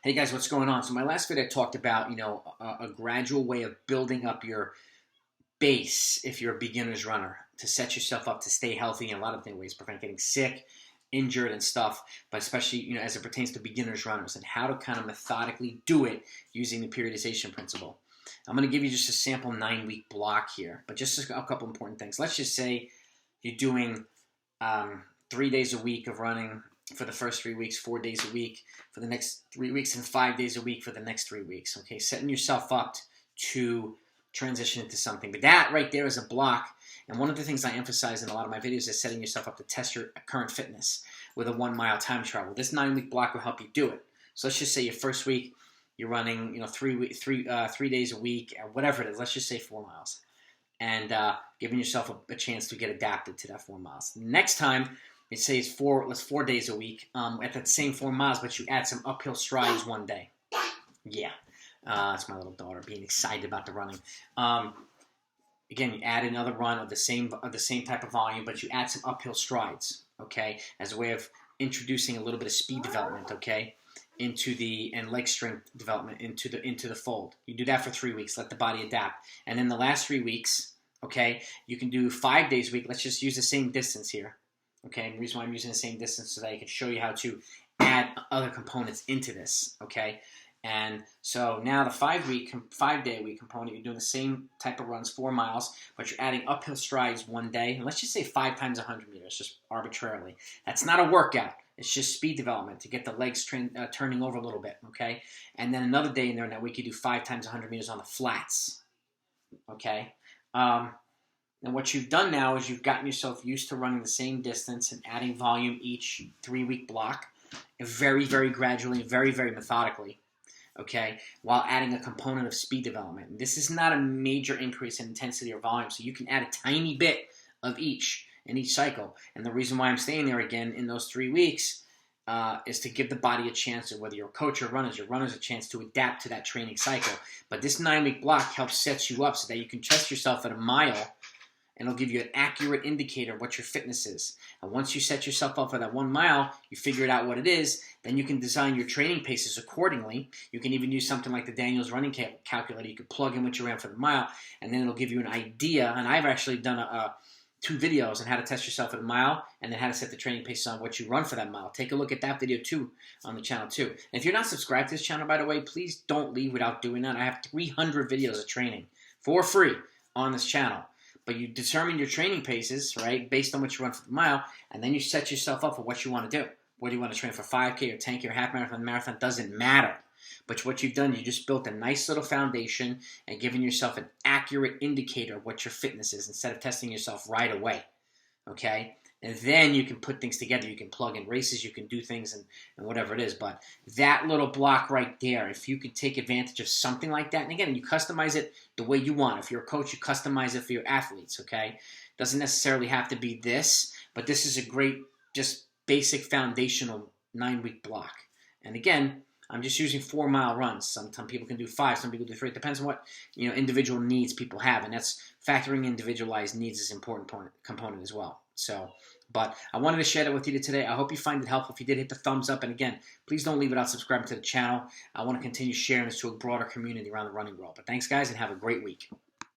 Hey guys, what's going on? So my last video I talked about, a gradual way of building up your base if you're a beginner's runner to set yourself up to stay healthy in a lot of different ways, prevent getting sick, injured and stuff, but especially, as it pertains to beginners runners and how to kind of methodically do it using the periodization principle. I'm going to give you just a sample 9-week block here, but just a couple important things. Let's just say you're doing 3 days a week of running for the first 3 weeks, 4 days a week for the next 3 weeks, and 5 days a week for the next 3 weeks. Okay, setting yourself up to transition into something. But that right there is a block. And one of the things I emphasize in a lot of my videos is setting yourself up to test your current fitness with a 1 mile time trial. This 9-week block will help you do it. So let's just say your first week you're running, 3 days a week, or whatever it is. Let's just say 4 miles, and giving yourself a chance to get adapted to that 4 miles. Next time, let's say it's 4 days a week at that same 4 miles, but you add some uphill strides one day. Yeah, that's my little daughter being excited about the running. Again, you add another run of the same type of volume, but you add some uphill strides, okay, as a way of introducing a little bit of speed development, okay, and leg strength development into the fold. You do that for 3 weeks, let the body adapt, and then the last 3 weeks, okay, you can do 5 days a week. Let's just use the same distance here, okay. And the reason why I'm using the same distance so that I can show you how to add other components into this, okay. And so now the 5-day a week component, you're doing the same type of runs, 4 miles, but you're adding uphill strides one day. And let's just say 5 times 100 meters, just arbitrarily. That's not a workout. It's just speed development to get the legs turning over a little bit, okay? And then another day in there in that week, you do 5 times 100 meters on the flats, okay? And what you've done now is you've gotten yourself used to running the same distance and adding volume each 3-week block, very, very gradually, very, very methodically, okay, while adding a component of speed development. And this is not a major increase in intensity or volume, so you can add a tiny bit of each in each cycle. And the reason why I'm staying there again in those 3 weeks is to give the body a chance, or whether you're a coach or runners, your runners a chance to adapt to that training cycle. But this 9-week block helps set you up so that you can test yourself at a mile, and it'll give you an accurate indicator of what your fitness is. And once you set yourself up for that 1 mile, you figure out what it is, then you can design your training paces accordingly. You can even use something like the Daniels running calculator. You can plug in what you ran for the mile, and then it'll give you an idea. And I've actually done 2 videos on how to test yourself at a mile, and then how to set the training paces on what you run for that mile. Take a look at that video too on the channel too. And if you're not subscribed to this channel, by the way, please don't leave without doing that. I have 300 videos of training for free on this channel. But you determine your training paces, right, based on what you run for the mile, and then you set yourself up for what you want to do. Whether you want to train for 5K or 10K or half marathon, doesn't matter. But what you've done, you just built a nice little foundation and given yourself an accurate indicator of what your fitness is instead of testing yourself right away, okay? And then you can put things together. You can plug in races, you can do things and whatever it is. But that little block right there, if you could take advantage of something like that, and again, you customize it the way you want. If you're a coach, you customize it for your athletes, okay? Doesn't necessarily have to be this, but this is a great, just basic foundational 9-week block. And again, I'm just using 4-mile runs. Some people can do 5, some people do 3. It depends on what individual needs people have, and that's factoring individualized needs is an important component as well. So, but I wanted to share that with you today. I hope you find it helpful. If you did, hit the thumbs up. And again, please don't leave without subscribing to the channel. I want to continue sharing this to a broader community around the running world. But thanks, guys, and have a great week.